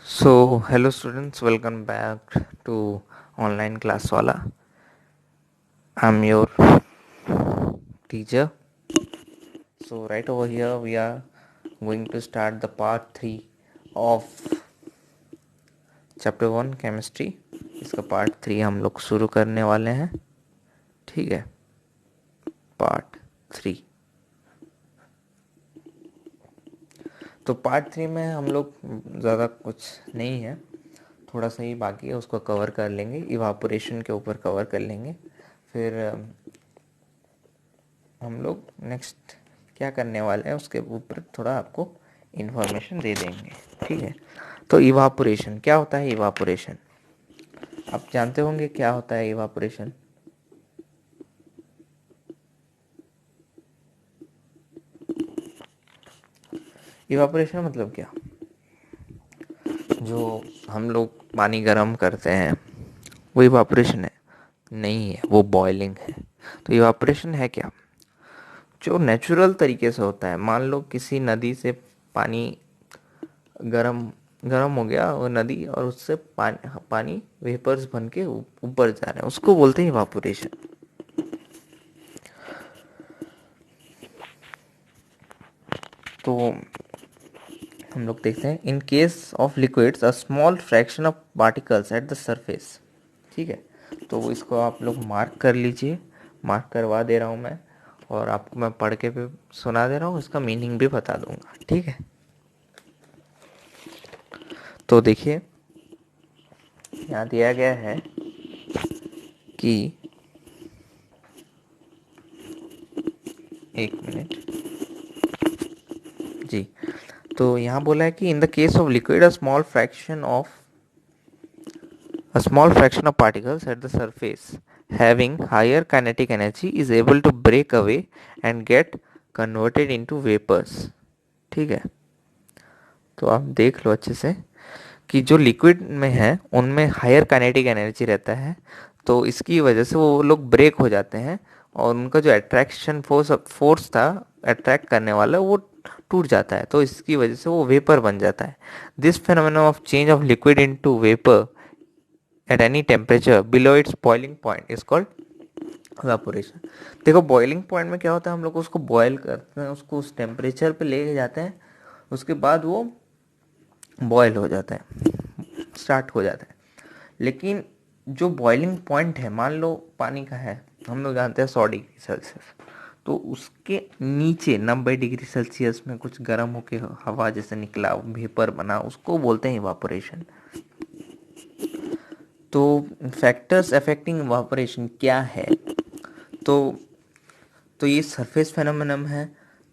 So, hello students, welcome back to online class wala. I'm your teacher. So, right over here we are going to start the part 3 of chapter 1 chemistry. इसका part 3 हम लोग शुरू करने वाले हैं. ठीक है, पार्ट 3. तो पार्ट 3 में हम लोग ज़्यादा कुछ नहीं है, थोड़ा सा ही बाकी है, उसको कवर कर लेंगे. इवापोरेशन के ऊपर कवर कर लेंगे. फिर हम लोग नेक्स्ट क्या करने वाले हैं उसके ऊपर थोड़ा आपको इन्फॉर्मेशन दे देंगे. ठीक है, तो इवापोरेशन क्या होता है? इवापोरेशन आप जानते होंगे क्या होता है इवापोरेशन. इवापोरेशन मतलब क्या? जो हम लोग पानी गर्म करते हैं वो इवापोरेशन है? नहीं है, वो बॉइलिंग है. तो इवापोरेशन है क्या? जो नेचुरल तरीके से होता है. मान लो किसी नदी से पानी गरम गरम हो गया वो नदी, और उससे पानी वेपर्स बन के ऊपर जा रहे हैं, उसको बोलते हैं इवापोरेशन. तो हम लोग देखते हैं, in case of liquids a small fraction of particles at the surface. ठीक है, तो इसको आप लोग मार्क कर लीजिए. मार्क करवा दे रहा हूँ मैं, और आपको मैं पढ़ के भी सुना दे रहा हूँ, इसका मीनिंग भी बता दूंगा. ठीक है, तो देखिए यहाँ दिया गया है कि एक मिनट जी. तो यहाँ बोला है कि in the case of liquid a small fraction of particles at the surface having higher kinetic energy is able to break away and get converted into vapors. ठीक है, तो आप देख लो अच्छे से कि जो लिक्विड में है उनमें हायर काइनेटिक एनर्जी रहता है, तो इसकी वजह से वो लोग ब्रेक हो जाते हैं, और उनका जो अट्रैक्शन फोर्स था अट्रैक्ट करने वाला, वो टूट जाता है, तो इसकी वजह से वो वेपर बन जाता है. This phenomenon of change of liquid into vapour at any temperature below it's boiling point is called evaporation. देखो बॉइलिंग पॉइंट में क्या होता है, हम लोग उसको बॉयल करते हैं, उसको उस टेम्परेचर पे ले जाते हैं, उसके बाद वो बॉयल हो जाता है, स्टार्ट हो जाता है. लेकिन जो बॉइलिंग पॉइंट है, मान लो पानी का है, हम लोग जानते हैं 100 डिग्री सेल्सियस, तो उसके नीचे 90 डिग्री सेल्सियस में कुछ गर्म होके हवा जैसे निकला, वेपर बना, उसको बोलते हैं इवापोरेशन. तो फैक्टर्स अफेक्टिंग इवापोरेशन क्या है? तो तो ये सरफेस फेनोमेनन है.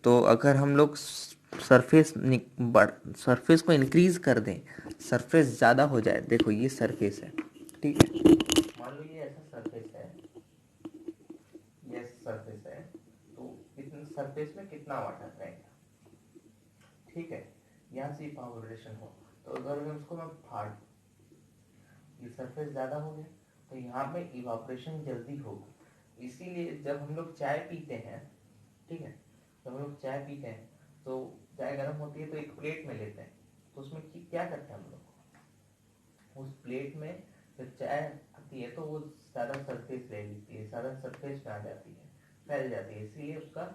तो अगर हम लोग सरफेस को इंक्रीज कर दें, सरफेस ज़्यादा हो जाए, देखो ये सरफेस है, ठीक है, मान लो ये ऐसा सरफेस है, ये सरफेस है, तो इतने सरफेस में कितना वाटर रहेगा? ठीक है, यहाँ से इवापोरेशन हो, तो अगर मैं उसको फाड़, ये सरफेस ज़्यादा हो गया, तो यहाँ पे इवापोरेशन जल्दी होगा. इसीलिए जब हम लोग चाय पीते हैं, ठीक है, जब हम लोग चाय पीते हैं तो चाय गर्म होती है तो एक प्लेट में लेते हैं, तो उसमें क्या करते हैं हम लोग, उस प्लेट में जब चाय आती है तो वो ज़्यादा सरफेस ले लेती है, ज़्यादा सरफेस में आ जाती है, फैल जाती है, इसीलिए उसका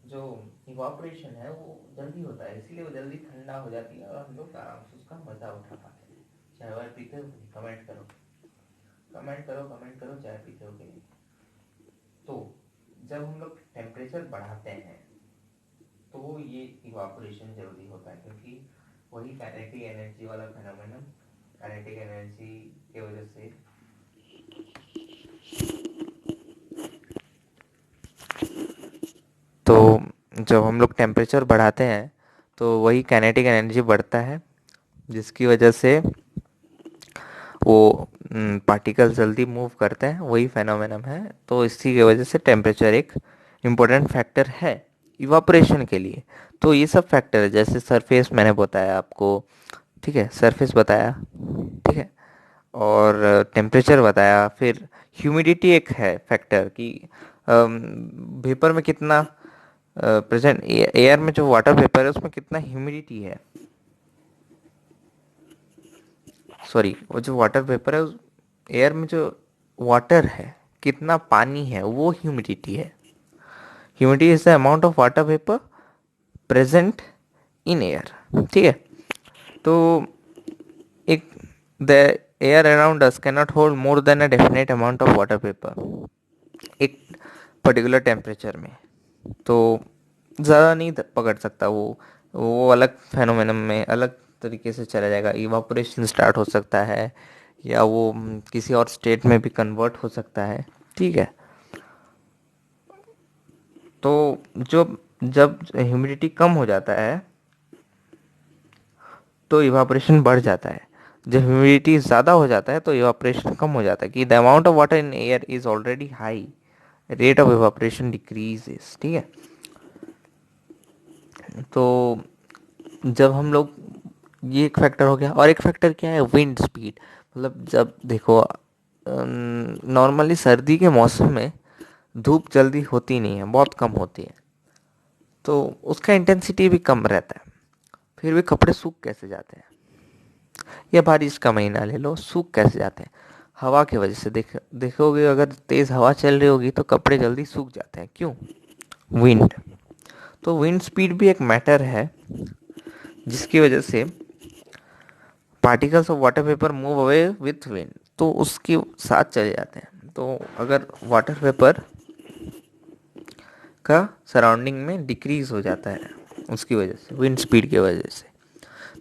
जो इवापोरेशन है वो जल्दी होता है, इसीलिए वो जल्दी ठंडा हो जाती है, और हम लोग आराम से उसका मज़ा उठा पाते हैं. चाय वाय पीते हो? कमेंट करो, कमेंट करो, कमेंट करो, चाय पीते हो कि नहीं. तो जब हम लोग टेम्परेचर बढ़ाते हैं तो ये इवापोरेशन जल्दी होता है, क्योंकि वही काइनेटिक एनर्जी वाला फेनोमेनन, काइनेटिक एनर्जी के वजह से तो जब हम लोग टेम्परेचर बढ़ाते हैं तो वही काइनेटिक एनर्जी बढ़ता है, जिसकी वजह से वो पार्टिकल जल्दी मूव करते हैं, वही फेनोमेनन है. तो इसी की वजह से टेम्परेचर एक इम्पोर्टेंट फैक्टर है इवापोरेशन के लिए. तो ये सब फैक्टर है, जैसे सरफेस मैंने बताया आपको, ठीक है, सरफेस बताया, ठीक है, और टेम्परेचर बताया. फिर ह्यूमिडिटी एक है फैक्टर कि वेपर में कितना प्रेजेंट, एयर में जो वाटर वेपर है उसमें कितना ह्यूमिडिटी है. सॉरी, वो जो वाटर वेपर है, एयर में जो वाटर है, कितना पानी है, वो ह्यूमिडिटी है। Humidity is the amount of water vapour present in air. ठीक है। तो एक the air around us can not hold more than a definite amount of water vapour एक पर्टिकुलर टेम्परेचर में। तो ज़्यादा नहीं पकड़ सकता वो अलग फेनोमेनन में अलग तरीके से चला जाएगा। इवापोरेशन स्टार्ट हो सकता है, या वो किसी और स्टेट में भी कन्वर्ट हो सकता है। ठीक है। तो जो जब ह्यूमिडिटी कम हो जाता है तो इवापोरेशन बढ़ जाता है। जब ह्यूमिडिटी ज़्यादा हो जाता है तो इवापोरेशन कम हो जाता है, कि the amount of water in air is already high, rate of evaporation decreases. ठीक है। तो जब हम लोग, ये एक फैक्टर हो गया। और एक फैक्टर क्या है, विंड स्पीड। मतलब जब देखो, नॉर्मली सर्दी के मौसम में धूप जल्दी होती नहीं है, बहुत कम होती है, तो उसका इंटेंसिटी भी कम रहता है, फिर भी कपड़े सूख कैसे जाते हैं। या बारिश का महीना ले लो, सूख कैसे जाते हैं, हवा की वजह से। देखोगे अगर तेज़ हवा चल रही होगी तो कपड़े जल्दी सूख जाते हैं। क्यों? विंड। तो विंड स्पीड भी एक मैटर है, जिसकी वजह से particles of water vapour move away with wind, तो उसके साथ चले जाते हैं। तो अगर वाटर वेपर का सराउंडिंग में डिक्रीज हो जाता है उसकी वजह से, विंड स्पीड की वजह से।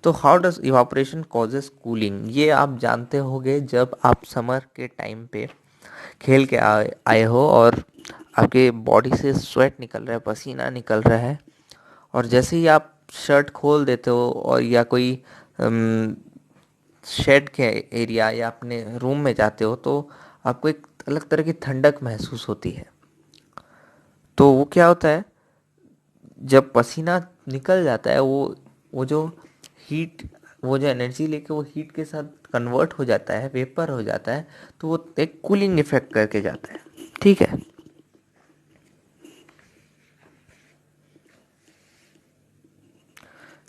तो how does evaporation causes cooling, ये आप जानते होंगे जब आप समर के टाइम पे खेल के आए हो और आपके बॉडी से स्वेट निकल रहा है, पसीना निकल रहा है, और जैसे ही आप शर्ट खोल देते हो और या कोई शेड के एरिया या अपने रूम में जाते हो, तो आपको एक अलग तरह की ठंडक महसूस होती है। तो वो क्या होता है, जब पसीना निकल जाता है, वो जो हीट, वो जो एनर्जी लेके वो हीट के साथ कन्वर्ट हो जाता है, वेपर हो जाता है, तो वो एक कूलिंग इफेक्ट करके जाता है। ठीक है।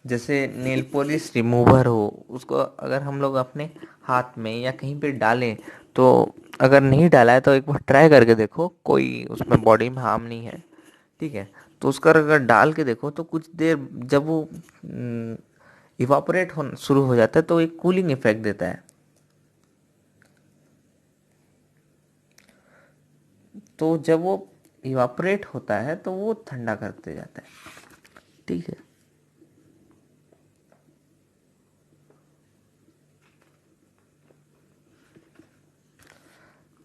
जैसे नेल पॉलिश रिमूवर हो, उसको अगर हम लोग अपने हाथ में या कहीं पे डालें, तो अगर नहीं डाला है तो एक बार ट्राई करके देखो, कोई उसमें बॉडी में हार्म नहीं है। ठीक है। तो उसका अगर डाल के देखो तो कुछ देर जब वो इवापोरेट होना शुरू हो जाता है तो एक कूलिंग इफेक्ट देता है। तो जब वो इवापोरेट होता है तो वो ठंडा करते जाता है। ठीक है।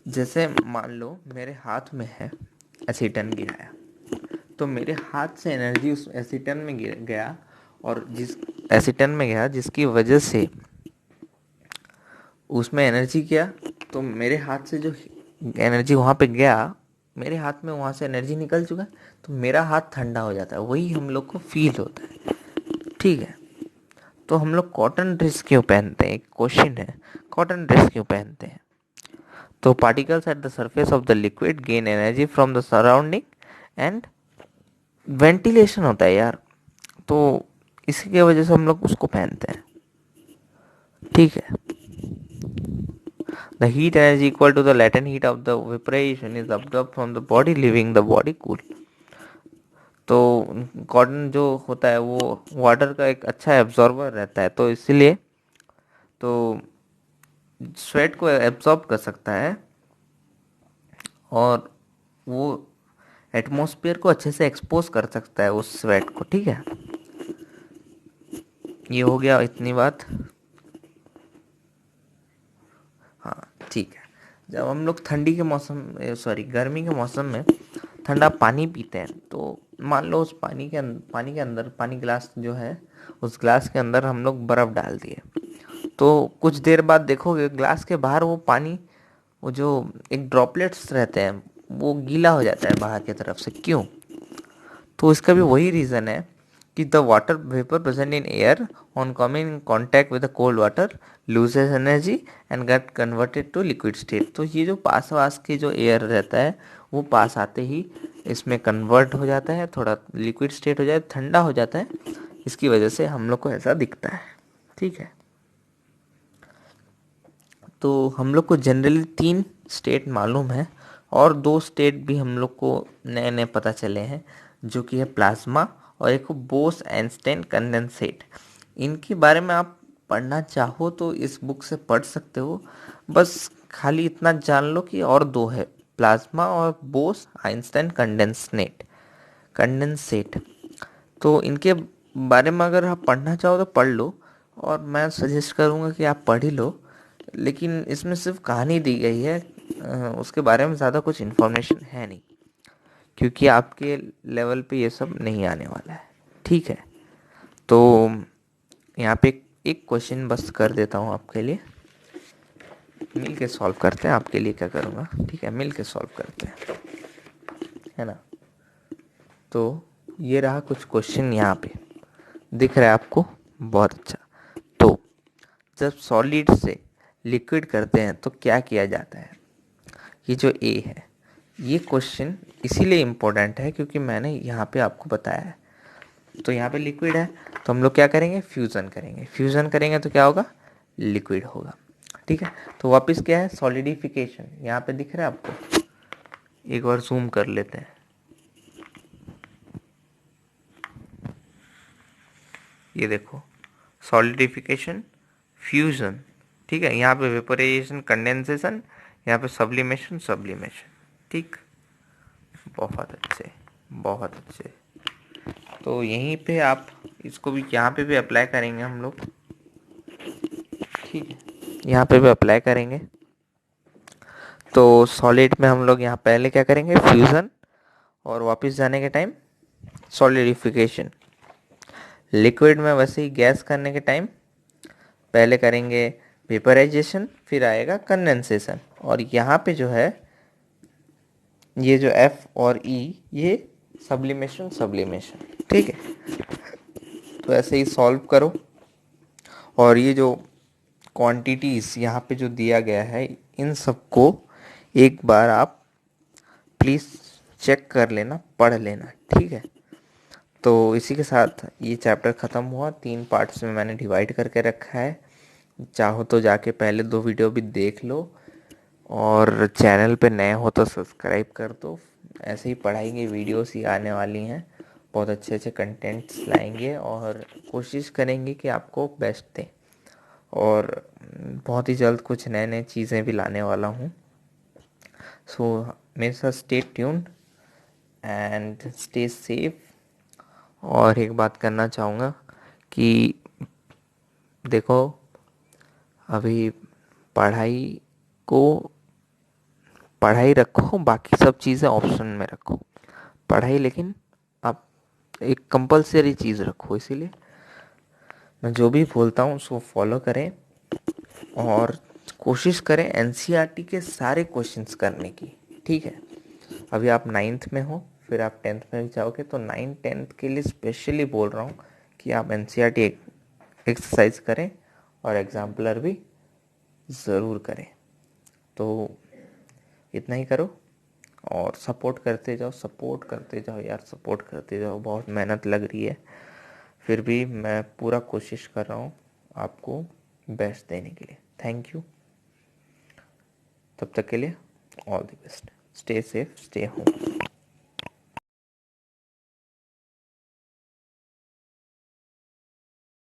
जैसे मान लो मेरे हाथ में है एसीटन गिराया, तो मेरे हाथ से एनर्जी उस एसीटन में गया, और जिस एसीटन में गया जिसकी वजह से उसमें एनर्जी गया, तो मेरे हाथ से जो एनर्जी वहाँ पे गया, मेरे हाथ में वहाँ से एनर्जी निकल चुका है, तो मेरा हाथ ठंडा हो जाता है। वही हम लोग को फील होता है। ठीक है। तो हम लोग कॉटन ड्रेस क्यों पहनते हैं, एक क्वेश्चन है, कॉटन ड्रेस क्यों पहनते हैं? तो particles at the surface of the liquid gain energy from the surrounding and ventilation होता है यार, तो इसी की वजह से हम लोग उसको पहनते हैं। ठीक है। The heat energy equal to the latent heat of the vaporization is absorbed from the body, leaving the body cool. तो कॉटन जो होता है वो वाटर का एक अच्छा एब्जॉर्बर रहता है, तो इसीलिए तो स्वेट को एब्जॉर्ब कर सकता है, और वो एटमॉस्फेयर को अच्छे से एक्सपोज कर सकता है उस स्वेट को। ठीक है। ये हो गया इतनी बात। हाँ, ठीक है। जब हम लोग ठंडी के मौसम, सॉरी गर्मी के मौसम में ठंडा पानी पीते हैं, तो मान लो उस पानी के अंदर, पानी ग्लास जो है, उस ग्लास के अंदर हम लोग बर्फ़ डाल दिए, तो कुछ देर बाद देखोगे ग्लास के बाहर वो पानी, वो जो एक ड्रॉपलेट्स रहते हैं, वो गीला हो जाता है बाहर की तरफ से। क्यों? तो इसका भी वही रीज़न है कि the water vapour present in air on coming in contact with the cold water loses energy and get converted to liquid state. तो ये जो पास वास के जो एयर रहता है, वो पास आते ही इसमें कन्वर्ट हो जाता है, थोड़ा लिक्विड स्टेट हो जाए, ठंडा हो जाता है। इसकी वजह से हम लोग को ऐसा दिखता है। ठीक है। तो हम लोग को जनरली 3 स्टेट मालूम है और 2 स्टेट भी हम लोग को नए नए पता चले हैं, जो कि है प्लाज्मा और एक बोस आइंस्टाइन कंडेंसेट। इनके बारे में आप पढ़ना चाहो तो इस बुक से पढ़ सकते हो। बस खाली इतना जान लो कि और 2 है, प्लाज्मा और बोस आइंस्टाइन कंडेंसेट। तो इनके बारे में अगर आप पढ़ना चाहो तो पढ़ लो, और मैं सजेस्ट करूँगा कि आप पढ़ ही लो। लेकिन इसमें सिर्फ कहानी दी गई है, उसके बारे में ज़्यादा कुछ इन्फॉर्मेशन है नहीं, क्योंकि आपके लेवल पे ये सब नहीं आने वाला है। ठीक है, तो यहाँ पे एक क्वेश्चन बस कर देता हूँ आपके लिए, मिल के सॉल्व करते हैं। आपके लिए क्या करूँगा, ठीक है, मिल के सॉल्व करते हैं, है ना। तो ये रहा कुछ क्वेश्चन, यहाँ पे दिख रहा है आपको, बहुत अच्छा। तो जब सॉलिड से लिक्विड करते हैं तो क्या किया जाता है, ये जो ए है, ये क्वेश्चन इसीलिए इम्पोर्टेंट है क्योंकि मैंने यहाँ पे आपको बताया है। तो यहाँ पे लिक्विड है तो हम लोग क्या करेंगे, फ्यूज़न करेंगे। फ्यूज़न करेंगे तो क्या होगा, लिक्विड होगा। ठीक है, तो वापस क्या है, सॉलिडिफिकेशन। यहाँ पे दिख रहा है आपको, एक बार जूम कर लेते हैं। ये देखो, सॉलिडिफिकेशन, फ्यूजन। ठीक है, यहाँ पे वेपोराइजेशन, कंडेंसेशन, यहाँ पे सब्लिमेशन, सब्लिमेशन। ठीक, बहुत अच्छे, बहुत अच्छे। तो यहीं पे आप इसको भी यहाँ पे भी अप्लाई करेंगे हम लोग। ठीक है, यहाँ पे भी अप्लाई करेंगे। तो सॉलिड में हम लोग यहाँ पहले क्या करेंगे, फ्यूजन, और वापस जाने के टाइम सॉलिडिफिकेशन। लिक्विड में वैसे ही गैस करने के टाइम पहले करेंगे वेपराइजेशन, फिर आएगा कंडेंसेशन, और यहाँ पे जो है ये जो एफ और ई, ये सब्लिमेशन, सब्लिमेशन। ठीक है, तो ऐसे ही सॉल्व करो। और ये जो क्वांटिटीज़ यहाँ पे जो दिया गया है, इन सबको एक बार आप प्लीज़ चेक कर लेना, पढ़ लेना। ठीक है, तो इसी के साथ ये चैप्टर ख़त्म हुआ। 3 पार्ट्स में मैंने डिवाइड करके रखा है, चाहो तो जाके पहले 2 वीडियो भी देख लो, और चैनल पे नए हो तो सब्सक्राइब कर दो। ऐसे ही पढ़ाई की वीडियोस ही आने वाली हैं, बहुत अच्छे अच्छे कंटेंट्स लाएंगे और कोशिश करेंगे कि आपको बेस्ट दें। और बहुत ही जल्द कुछ नए नए चीज़ें भी लाने वाला हूँ। सो मेरे साथ stay tuned and stay safe. और एक बात करना चाहूँगा कि देखो, अभी पढ़ाई को पढ़ाई रखो, बाकी सब चीज़ें ऑप्शन में रखो। पढ़ाई लेकिन आप एक कंपलसरी चीज़ रखो। इसीलिए मैं जो भी बोलता हूँ उसको फॉलो करें, और कोशिश करें एनसीईआरटी के सारे क्वेश्चंस करने की। ठीक है, अभी आप 9th में हो, फिर आप 10th में भी जाओगे, तो 9th 10th के लिए स्पेशली बोल रहा हूँ कि आप एनसीईआरटी एक्सरसाइज करें और एग्जाम्पलर भी ज़रूर करें। तो इतना ही करो और सपोर्ट करते जाओ, सपोर्ट करते जाओ यार, सपोर्ट करते जाओ। बहुत मेहनत लग रही है, फिर भी मैं पूरा कोशिश कर रहा हूँ आपको बेस्ट देने के लिए। थैंक यू, तब तक के लिए all the best. Stay safe, stay home.